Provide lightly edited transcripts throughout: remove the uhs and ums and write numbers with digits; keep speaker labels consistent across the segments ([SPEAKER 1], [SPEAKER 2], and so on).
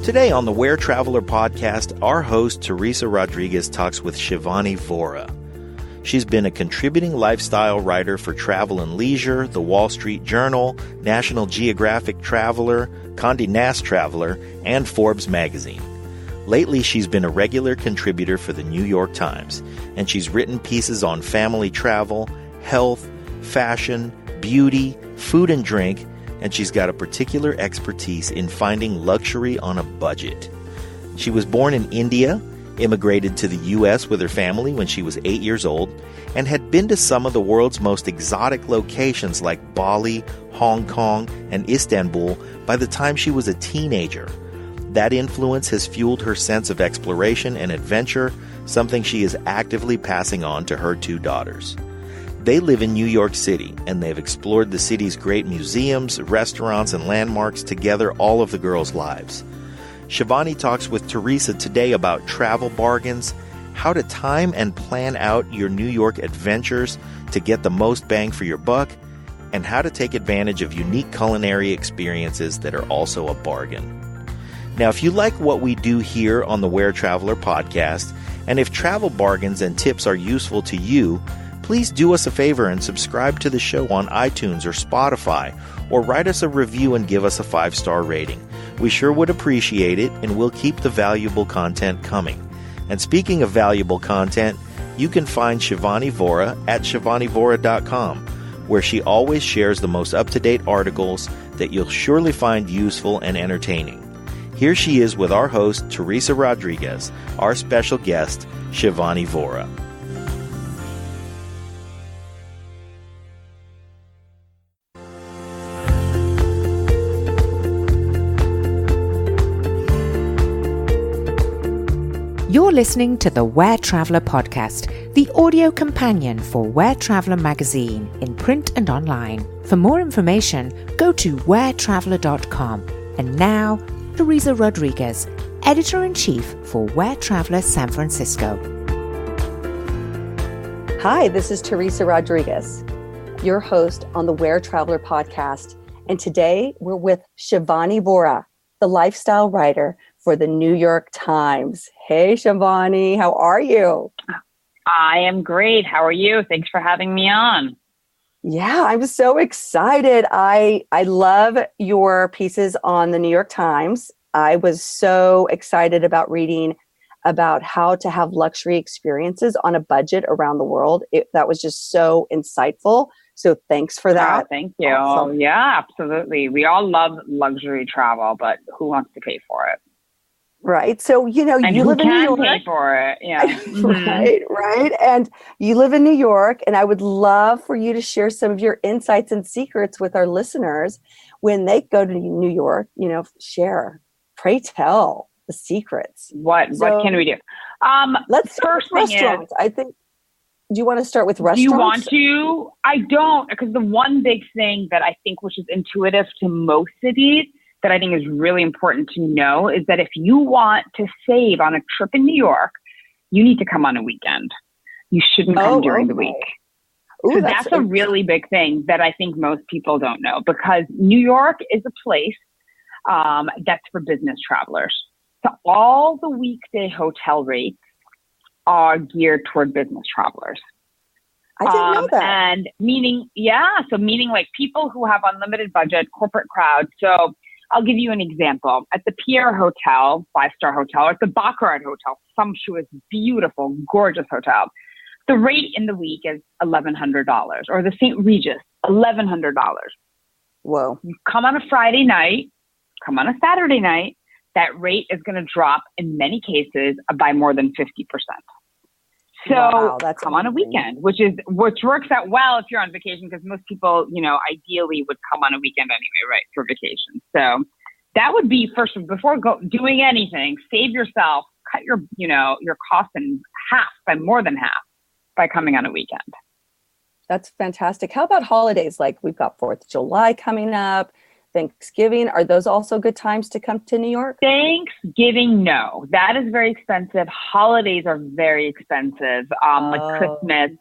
[SPEAKER 1] Today on the Where Traveler podcast, our host Teresa Rodriguez talks with Shivani Vora. She's been a contributing lifestyle writer for Travel and Leisure, The Wall Street Journal, National Geographic Traveler, Condé Nast Traveler, and Forbes magazine. Lately, she's been a regular contributor for the New York Times, and she's written pieces on family travel, health, fashion, beauty, food and drink, and she's got a particular expertise in finding luxury on a budget. She was born in India, immigrated to the U.S. with her family when she was 8 years old, and had been to some of the world's most exotic locations like Bali, Hong Kong, and Istanbul by the time she was a teenager. That influence has fueled her sense of exploration and adventure, something she is actively passing on to her two daughters. They live in New York City, and they've explored the city's great museums, restaurants, and landmarks together all of the girls' lives. Shivani talks with Teresa today about travel bargains, how to time and plan out your New York adventures to get the most bang for your buck, and how to take advantage of unique culinary experiences that are also a bargain. Now, if you like what we do here on the Where Traveler podcast, and if travel bargains and tips are useful to you, please do us a favor and subscribe to the show on iTunes or Spotify, or write us a review and give us a 5-star rating. We sure would appreciate it, and we'll keep the valuable content coming. And speaking of valuable content, you can find Shivani Vora at shivanivora.com, where she always shares the most up-to-date articles that you'll surely find useful and entertaining. Here she is with our host, Teresa Rodriguez, our special guest, Shivani Vora.
[SPEAKER 2] You're listening to the Where Traveler podcast, the audio companion for Where Traveler magazine in print and online. For more information, go to wheretraveler.com. And now, Teresa Rodriguez, Editor-in-Chief for Where Traveler San Francisco.
[SPEAKER 3] Hi, this is Teresa Rodriguez, your host on the Where Traveler podcast. And today we're with Shivani Vora, the lifestyle writer for the New York Times. Hey, Shivani, how are you?
[SPEAKER 4] I am great. How are you? Thanks for having me on.
[SPEAKER 3] Yeah, I'm so excited. I love your pieces on the New York Times. I was so excited about reading about how to have luxury experiences on a budget around the world. That was just so insightful. So thanks for that.
[SPEAKER 4] Oh, thank you.
[SPEAKER 3] Awesome.
[SPEAKER 4] Yeah, absolutely. We all love luxury travel, but who wants to pay for it?
[SPEAKER 3] Right. So, you know,
[SPEAKER 4] And
[SPEAKER 3] you
[SPEAKER 4] who
[SPEAKER 3] live in New
[SPEAKER 4] can
[SPEAKER 3] York.
[SPEAKER 4] pay for it? Yeah.
[SPEAKER 3] Right. And you live in New York, and I would love for you to share some of your insights and secrets with our listeners when they go to New York. You know, share, pray tell the secrets.
[SPEAKER 4] What can we do?
[SPEAKER 3] Let's start with restaurants. I think. Do you want to start with restaurants?
[SPEAKER 4] Do you want to? I don't, because the one big thing that I think, which is intuitive to most cities, that I think is really important to know, is that if you want to save on a trip in New York, you need to come on a weekend. You shouldn't come during the week.
[SPEAKER 3] Ooh,
[SPEAKER 4] so that's a really big thing that I think most people don't know, because New York is a place that's for business travelers. So all the weekday hotel rates are geared toward business travelers.
[SPEAKER 3] I didn't know that.
[SPEAKER 4] And meaning like people who have unlimited budget, corporate crowd. So I'll give you an example. At the Pierre Hotel, 5-star hotel, or at the Baccarat Hotel, sumptuous, beautiful, gorgeous hotel, the rate in the week is $1,100, or the St. Regis, $1,100.
[SPEAKER 3] Whoa.
[SPEAKER 4] You come on a Friday night, come on a Saturday night, that rate is going to drop in many cases by more than 50%. So
[SPEAKER 3] that's
[SPEAKER 4] come on a weekend, which works out well if you're on vacation, because most people, ideally would come on a weekend anyway, right, for vacation. So that would be first, before doing anything, save yourself, cut your costs in half, by more than half, by coming on a weekend.
[SPEAKER 3] That's fantastic. How about holidays? Like we've got 4th of July coming up, Thanksgiving. Are those also good times to come to New York?
[SPEAKER 4] Thanksgiving, no. That is very expensive. Holidays are very expensive, like Christmas.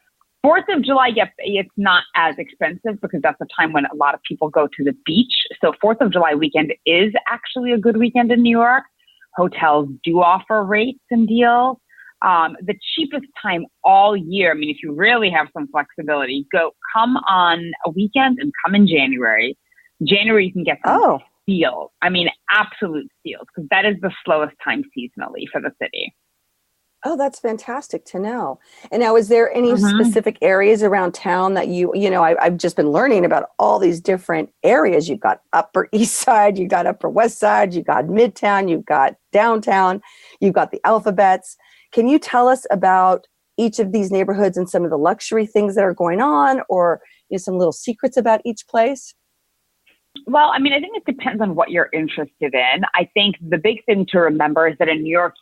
[SPEAKER 4] 4th of July, it's not as expensive because that's the time when a lot of people go to the beach. So 4th of July weekend is actually a good weekend in New York. hotels do offer rates and deals. The cheapest time all year, I mean, if you really have some flexibility, come on a weekend and come in January. January, you can get some steals. I mean, absolute steals, because that is the slowest time seasonally for the city.
[SPEAKER 3] Oh, that's fantastic to know. And now, is there any specific areas around town that I've just been learning about all these different areas. You've got Upper East Side, you've got Upper West Side, you've got Midtown, you've got downtown, you've got the alphabets. Can you tell us about each of these neighborhoods and some of the luxury things that are going on, or some little secrets about each place?
[SPEAKER 4] Well, I mean, I think it depends on what you're interested in. I think the big thing to remember is that in New York,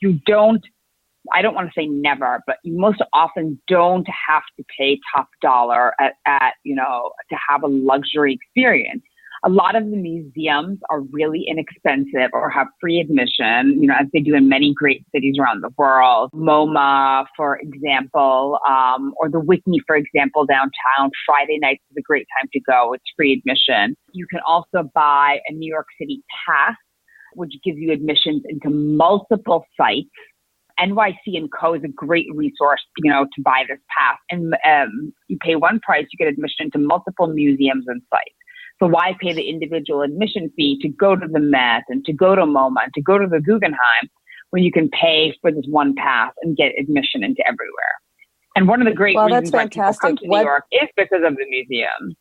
[SPEAKER 4] I don't want to say never, but you most often don't have to pay top dollar to have a luxury experience. A lot of the museums are really inexpensive or have free admission, as they do in many great cities around the world. MoMA, for example, or the Whitney, for example, downtown. Friday nights is a great time to go. It's free admission. You can also buy a New York City pass, which gives you admissions into multiple sites. NYC & Co. is a great resource, to buy this pass. And you pay one price, you get admission to multiple museums and sites. So why pay the individual admission fee to go to the Met and to go to MoMA and to go to the Guggenheim when you can pay for this one pass and get admission into everywhere? And one of the great reasons why people come to New York is because of the museum.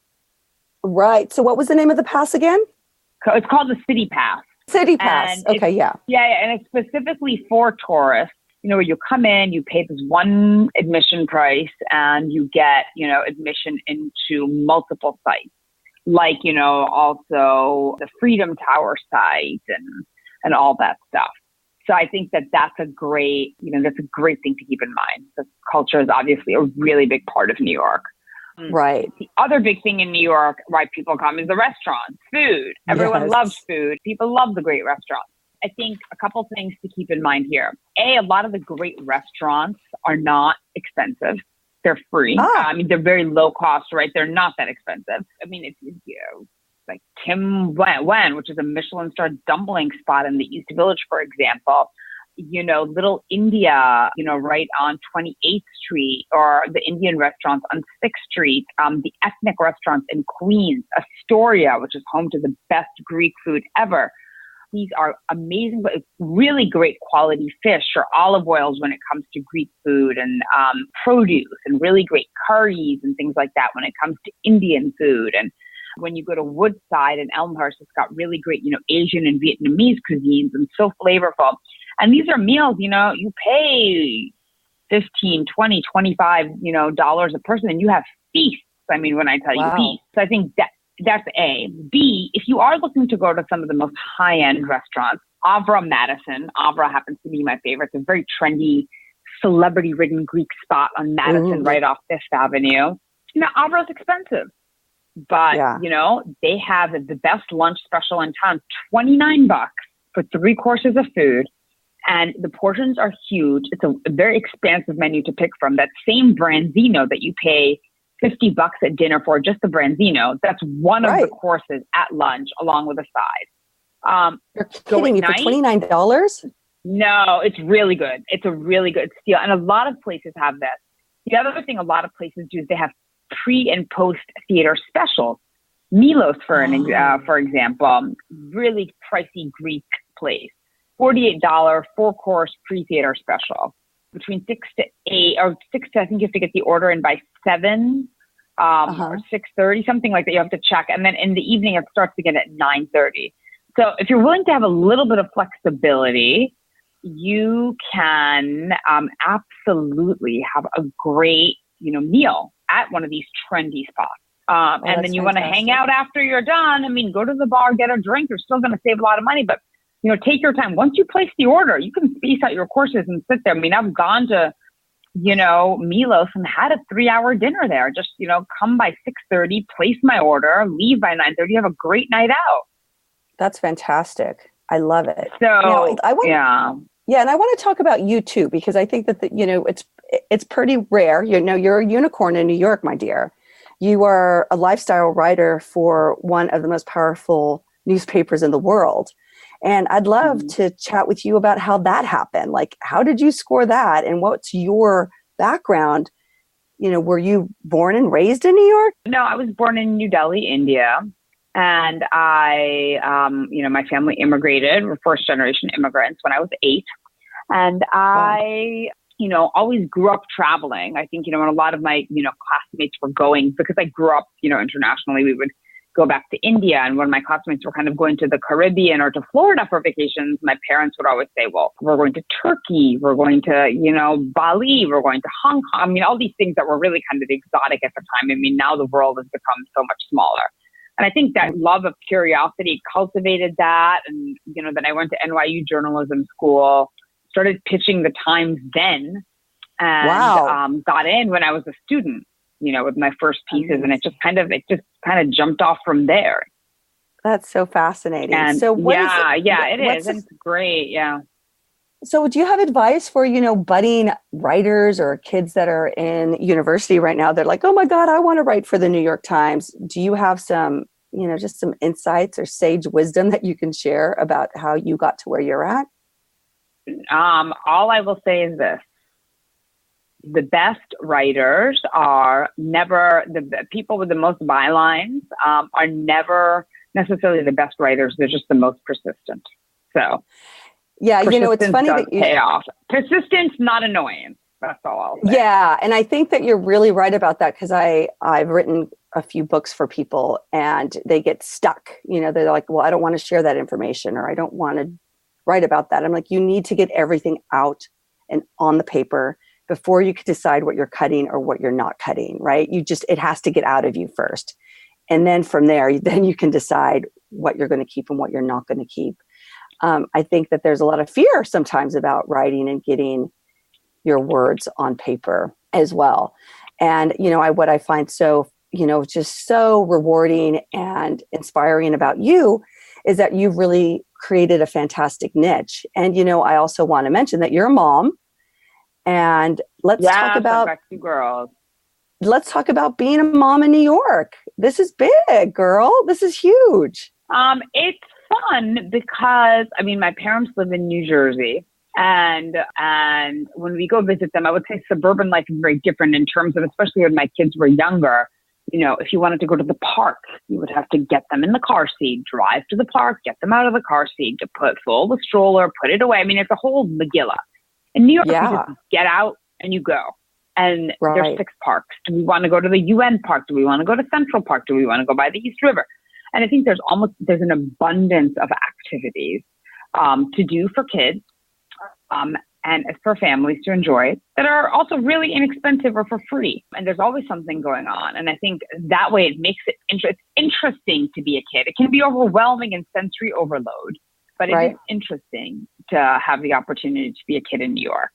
[SPEAKER 3] Right. So what was the name of the pass again?
[SPEAKER 4] It's called the City Pass.
[SPEAKER 3] City Pass. Okay, yeah.
[SPEAKER 4] Yeah, and it's specifically for tourists. Where you come in, you pay this one admission price, and you get, admission into multiple sites, like, also the Freedom Tower site and all that stuff. So I think that's a great, that's a great thing to keep in mind. The culture is obviously a really big part of New York.
[SPEAKER 3] Right.
[SPEAKER 4] The other big thing in New York, why people come, is the restaurants, food. Everyone loves food. People love the great restaurants. I think a couple things to keep in mind here. A lot of the great restaurants are not expensive. They're free. I mean, they're very low cost, right? They're not that expensive. I mean, it's like Tim Wen, which is a Michelin-star dumpling spot in the East Village, for example. Little India, right on 28th Street, or the Indian restaurants on 6th Street, the ethnic restaurants in Queens, Astoria, which is home to the best Greek food ever. These are amazing, but it's really great quality fish or olive oils when it comes to Greek food, and produce, and really great curries and things like that when it comes to Indian food. And when you go to Woodside and Elmhurst, it's got really great, Asian and Vietnamese cuisines, and so flavorful. And these are meals, you pay $15, $20, $25, dollars a person, and you have feasts. I mean, when I tell you feasts, so I think that's A. B, if you are looking to go to some of the most high-end restaurants, Avra Madison. Avra happens to be my favorite. It's a very trendy, celebrity-ridden Greek spot on Madison, right off Fifth Avenue. Now, Avra's expensive, but, they have the best lunch special in town, $29 for 3 courses of food, and the portions are huge. It's a very expansive menu to pick from. That same branzino that you pay $50 at dinner for, just the branzino, that's one of the courses at lunch, along with a side.
[SPEAKER 3] You're kidding me, for $29?
[SPEAKER 4] No, it's really good. It's a really good steal. And a lot of places have this. The other thing a lot of places do is they have pre and post theater specials. Milos, for example, really pricey Greek place. $48 4-course pre-theater special. Between 6 to 8, or 6 to, I think you have to get the order in by 7 or 6:30, something like that. You have to check. And then in the evening, it starts again at 9:30. So if you're willing to have a little bit of flexibility, you can absolutely have a great, meal at one of these trendy spots. And then you want to hang out after you're done. I mean, go to the bar, get a drink. You're still going to save a lot of money, but take your time. Once you place the order, you can space out your courses and sit there. I mean, I've gone to, Milos and had a 3-hour dinner there. Just, come by 6:30, place my order, leave by 9:30, have a great night out. That's
[SPEAKER 3] fantastic. I love it.
[SPEAKER 4] So, now,
[SPEAKER 3] and I want to talk about you too, because I think that, it's pretty rare. You're a unicorn in New York, my dear. You are a lifestyle writer for one of the most powerful newspapers in the world. And I'd love to chat with you about how that happened. Like, how did you score that? And what's your background? Were you born and raised in New York?
[SPEAKER 4] No, I was born in New Delhi, India. And I, my family immigrated. We're first generation immigrants when I was 8. And I, always grew up traveling. I think, when a lot of my, classmates were going, because I grew up, internationally, we would go back to India. And when my classmates were kind of going to the Caribbean or to Florida for vacations, my parents would always say, well, we're going to Turkey, we're going to, Bali, we're going to Hong Kong. I mean, all these things that were really kind of exotic at the time. I mean, now the world has become so much smaller. And I think that love of curiosity cultivated that. And, then I went to NYU journalism school, started pitching the Times then, and got in when I was a student, with my first pieces. And it just kind of jumped off from there.
[SPEAKER 3] That's so fascinating.
[SPEAKER 4] And
[SPEAKER 3] so
[SPEAKER 4] it is. It's great. Yeah.
[SPEAKER 3] So do you have advice for, budding writers or kids that are in university right now? They're like, oh my God, I want to write for the New York Times. Do you have some, just some insights or sage wisdom that you can share about how you got to where you're at?
[SPEAKER 4] All I will say is this. The best writers are never, the people with the most bylines are never necessarily the best writers. They're just the most persistent. So
[SPEAKER 3] yeah, it's funny that you
[SPEAKER 4] pay off. Persistence, not annoyance. That's all I'll say.
[SPEAKER 3] Yeah, and I think that you're really right about that, because I've written a few books for people and they get stuck. They're like, well, I don't want to share that information, or I don't want to write about that. I'm like, you need to get everything out and on the paper before you can decide what you're cutting or what you're not cutting, right? It has to get out of you first. And then from there, then you can decide what you're going to keep and what you're not going to keep. I think that there's a lot of fear sometimes about writing and getting your words on paper as well. And, what I find so, just so rewarding and inspiring about you is that you've really created a fantastic niche. And, I also want to mention that you're a mom. And let's talk about
[SPEAKER 4] two girls.
[SPEAKER 3] Let's talk about being a mom in New York. This is big, girl. This is huge.
[SPEAKER 4] It's fun because, my parents live in New Jersey. And when we go visit them, I would say suburban life is very different in terms of, especially when my kids were younger, if you wanted to go to the park, you would have to get them in the car seat, drive to the park, get them out of the car seat, to fold the stroller, put it away. It's a whole Megillah. In New York, you just get out and you go. And there's 6 parks. Do we want to go to the UN Park? Do we want to go to Central Park? Do we want to go by the East River? And I think there's an abundance of activities to do for kids and for families to enjoy that are also really inexpensive or for free. And there's always something going on. And I think that way it makes it interesting to be a kid. It can be overwhelming and sensory overload, but it is interesting to have the opportunity to be a kid in New York.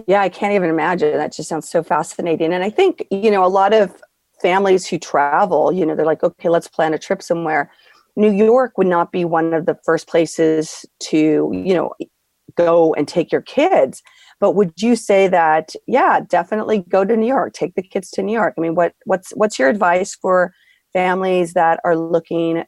[SPEAKER 3] Yeah, I can't even imagine. That just sounds so fascinating. And I think, a lot of families who travel, they're like, okay, let's plan a trip somewhere. New York would not be one of the first places to, go and take your kids. But would you say that, definitely go to New York, take the kids to New York? What's your advice for families that are looking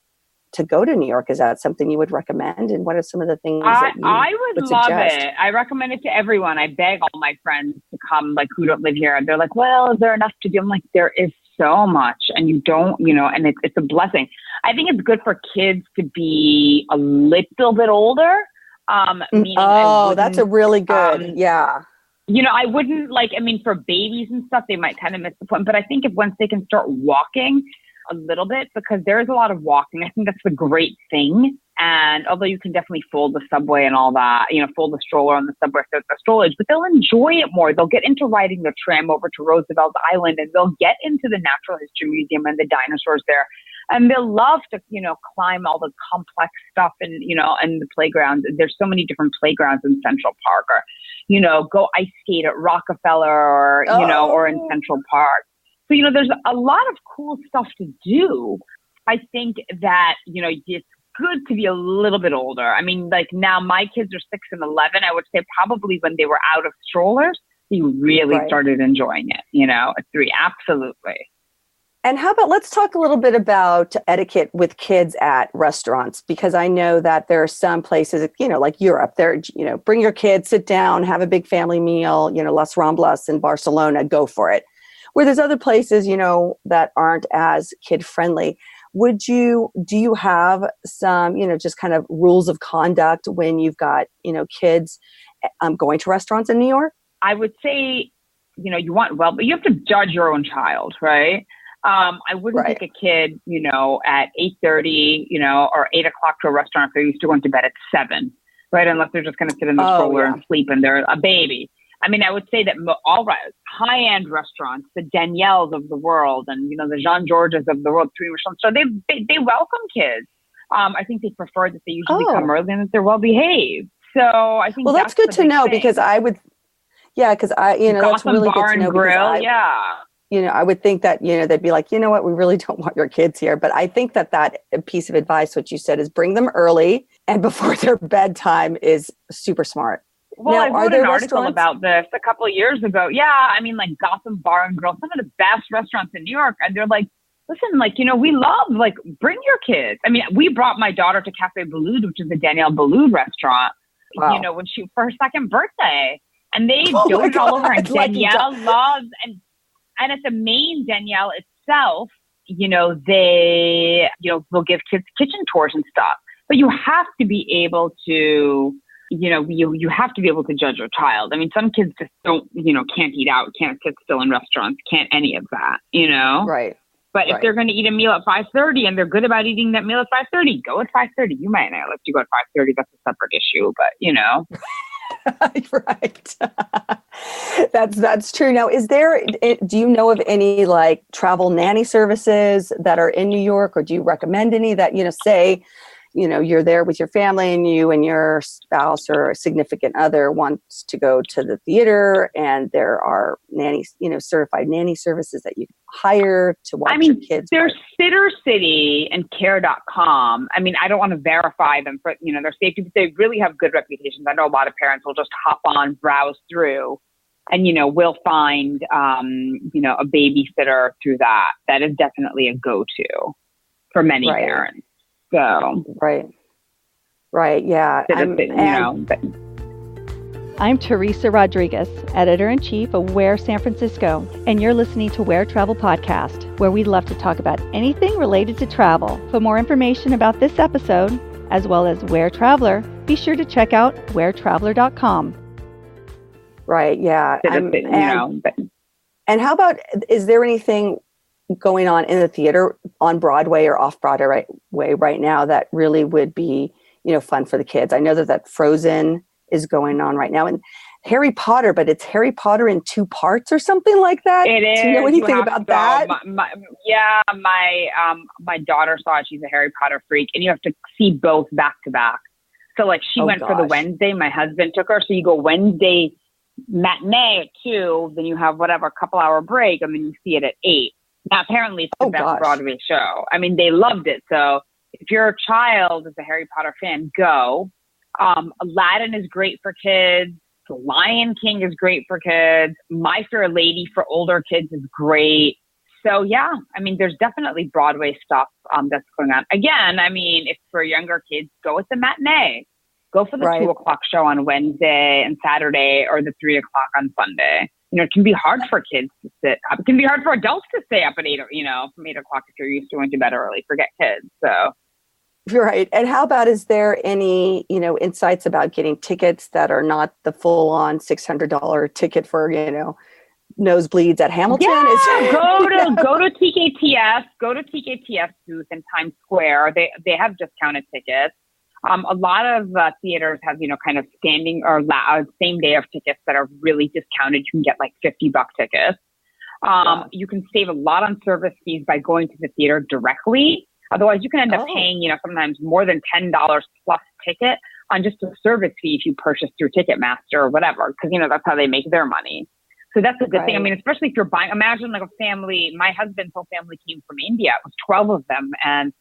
[SPEAKER 3] to go to New York? Is that something you would recommend? And what are some of the things that you
[SPEAKER 4] I would love
[SPEAKER 3] suggest?
[SPEAKER 4] it. I recommend it to everyone. I beg all my friends to come, who don't live here. And they're like, well, is there enough to do? I'm like, there is so much. And you don't, and it's a blessing. I think it's good for kids to be a little bit older.
[SPEAKER 3] That's a really good,
[SPEAKER 4] I wouldn't for babies and stuff, they might kind of miss the point. But I think once they can start walking a little bit, because there is a lot of walking, I think that's the great thing. And although you can definitely fold the subway and all that, fold the stroller on the subway so the strollage, but they'll enjoy it more. They'll get into riding the tram over to Roosevelt Island, and they'll get into the Natural History Museum and the dinosaurs there. And they'll love to, climb all the complex stuff and the playgrounds. There's so many different playgrounds in Central Park, or, go ice skate at Rockefeller or, or in Central Park. So, there's a lot of cool stuff to do. I think that, it's good to be a little bit older. Now my kids are 6 and 11. I would say probably when they were out of strollers, they really started enjoying it, at 3. Absolutely.
[SPEAKER 3] And how about let's talk a little bit about etiquette with kids at restaurants, because I know that there are some places, like Europe, there, bring your kids, sit down, have a big family meal, Las Ramblas in Barcelona, go for it. Where there's other places, that aren't as kid friendly. Do you have some, just kind of rules of conduct when you've got, kids going to restaurants in New York?
[SPEAKER 4] I would say, but you have to judge your own child, right? I wouldn't take a kid, at 8:30, or 8 o'clock to a restaurant if they're used to going to bed at 7, right? Unless they're just going to sit in the stroller and sleep and they're a baby. I mean, I would say that all high-end restaurants, the Danielles of the world and, the Jean-Georges of the world, so they welcome kids. I think they prefer that they usually come early and that they're well-behaved. So I think
[SPEAKER 3] that's good to know, because I would, because that's really good to know.
[SPEAKER 4] Grill,
[SPEAKER 3] I would think that, they'd be like, you know what, we really don't want your kids here. But I think that piece of advice, what you said, is bring them early and before their bedtime is super smart.
[SPEAKER 4] Well, now, I wrote an article about this a couple of years ago. Yeah, I mean, like Gotham Bar and Grill, some of the best restaurants in New York. And they're like, listen, we love, bring your kids. I mean, we brought my daughter to Cafe Boulud, which is a Danielle Boulud restaurant, for her second birthday. And they doted all over. And Danielle loves, and at the main Danielle itself, they, will give kids kitchen tours and stuff. But you have to be able to, you have to be able to judge your child. I mean, some kids just don't, can't eat out, can't sit still in restaurants, can't any of that,
[SPEAKER 3] Right.
[SPEAKER 4] But if they're going to eat a meal at 5:30 and they're good about eating that meal at 5:30, go at 5:30. You might not let you go at 5:30. That's a separate issue, but
[SPEAKER 3] Right. That's true. Now, do you know of any travel nanny services that are in New York, or do you recommend any that, say, you're there with your family and you and your spouse or a significant other wants to go to the theater, and there are nannies, certified nanny services that you can hire to watch your kids?
[SPEAKER 4] There's Sitter City and Care.com. I mean, I don't want to verify them for, their safety, but they really have good reputations. I know a lot of parents will just hop on, browse through, and, we'll find, a babysitter through that. That is definitely a go-to for many parents. So right, yeah.
[SPEAKER 5] I'm Teresa Rodriguez, editor-in-chief of Where San Francisco, and you're listening to Where Travel Podcast, where we love to talk about anything related to travel. For more information about this episode, as well as Where Traveler, be sure to check out wheretraveler.com.
[SPEAKER 3] Right, yeah. And how about, is there anything going on in the theater on Broadway or off Broadway right now that really would be, fun for the kids? I know that Frozen is going on right now, and Harry Potter, but it's Harry Potter in 2 parts or something like that.
[SPEAKER 4] It is.
[SPEAKER 3] Do you know anything about that?
[SPEAKER 4] My daughter saw it. She's a Harry Potter freak, and you have to see both back to back. So she went for the Wednesday. My husband took her. So you go Wednesday matinee at 2, then you have a couple hour break, and then you see it at 8. Now, apparently it's the best Broadway show. I mean, they loved it. So if your child is a Harry Potter fan, go. Aladdin is great for kids. The Lion King is great for kids. My Fair Lady for older kids is great. So, yeah, I mean, there's definitely Broadway stuff that's going on. Again, I mean, if for younger kids, go with the matinee. Go for the 2 o'clock show on Wednesday and Saturday, or the 3 o'clock on Sunday. It can be hard for kids to sit up. It can be hard for adults to stay up at 8, from 8 o'clock if you're used to going to bed early. Forget kids. So.
[SPEAKER 3] Right. And how about, is there any, insights about getting tickets that are not the full on $600 ticket for, nosebleeds at Hamilton?
[SPEAKER 4] Yeah, go to TKTS. Go to TKTS booth in Times Square. They have discounted tickets. A lot of theaters have, kind of standing or same day of tickets that are really discounted. You can get $50 tickets. You can save a lot on service fees by going to the theater directly. Otherwise, you can end up paying, sometimes more than $10 plus ticket on just a service fee if you purchase through Ticketmaster or whatever, because, that's how they make their money. So that's a good thing. I mean, especially if you're buying, imagine a family, my husband's whole family came from India. It was 12 of them. And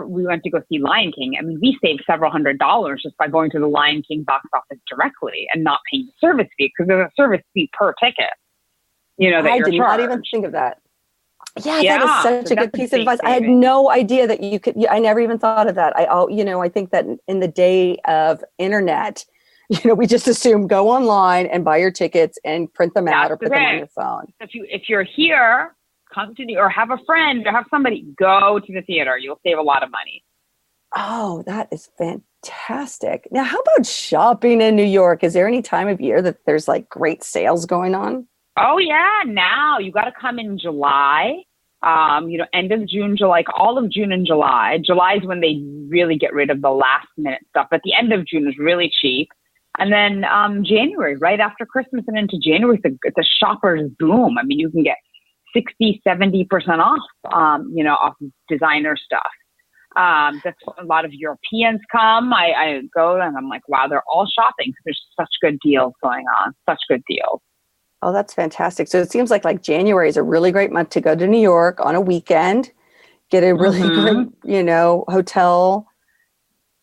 [SPEAKER 4] we went to go see Lion King. I mean, we saved several $100s just by going to the Lion King box office directly and not paying the service fee, because there's a service fee per ticket.
[SPEAKER 3] I did not even think of that. Yeah, that is such a good piece of advice. I had no idea that you could. I never even thought of that. I think that in the day of internet, we just assume go online and buy your tickets and print them out or put them on your phone.
[SPEAKER 4] If you're here, come to or have a friend or have somebody go to the theater. You'll save a lot of money.
[SPEAKER 3] Oh, that is fantastic. Now, how about shopping in New York? Is there any time of year that there's like great sales going on?
[SPEAKER 4] Oh, yeah. Now you got to come in July, end of June, July, all of June and July. July is when they really get rid of the last minute stuff. But the end of June is really cheap. And then January, right after Christmas and into January, it's a shopper's boom. I mean, you can get 60, 70% off, off designer stuff. That's a lot of Europeans come. I go and I'm like, wow, they're all shopping. There's such good deals going on, such good deals.
[SPEAKER 3] Oh, that's fantastic. So it seems like January is a really great month to go to New York on a weekend, get a really great, hotel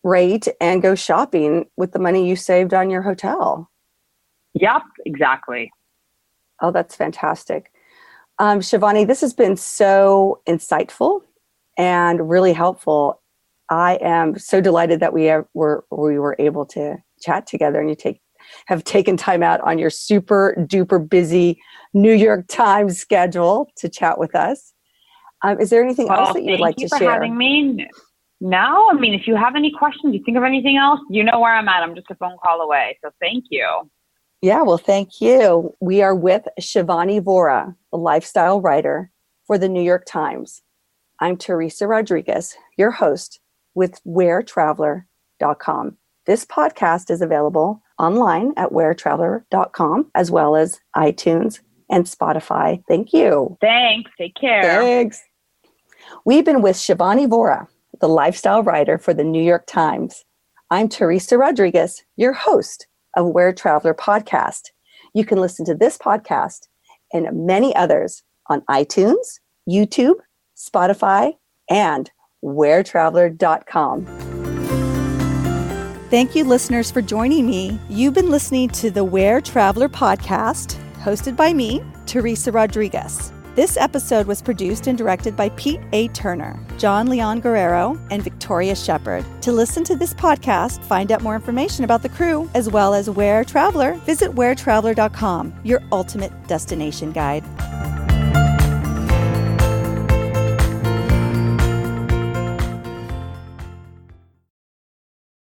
[SPEAKER 3] rate and go shopping with the money you saved on your hotel.
[SPEAKER 4] Yep, exactly.
[SPEAKER 3] Oh, that's fantastic. Shivani, this has been so insightful and really helpful. I am so delighted that we were able to chat together and you have taken time out on your super duper busy New York Times schedule to chat with us. Is there anything else that you'd like to share?
[SPEAKER 4] Thank you for having me. No, I mean, if you have any questions, you think of anything else, you know where I'm at. I'm just a phone call away. So thank you.
[SPEAKER 3] Yeah, well, thank you. We are with Shivani Vora, a lifestyle writer for the New York Times. I'm Teresa Rodriguez, your host with WhereTraveler.com. This podcast is available online at WhereTraveler.com, as well as iTunes and Spotify. Thank you.
[SPEAKER 4] Thanks. Take care.
[SPEAKER 3] Thanks. We've been with Shivani Vora, the lifestyle writer for the New York Times. I'm Teresa Rodriguez, your host of Where Traveler Podcast. You can listen to this podcast and many others on iTunes, YouTube, Spotify, and WhereTraveler.com.
[SPEAKER 5] Thank you, listeners, for joining me. You've been listening to the Where Traveler Podcast, hosted by me, Teresa Rodriguez. This episode was produced and directed by Pete A. Turner, John Leon Guerrero, and Victoria Shepard. To listen to this podcast, find out more information about the crew, as well as Where Traveler, visit WhereTraveler.com, your ultimate destination guide.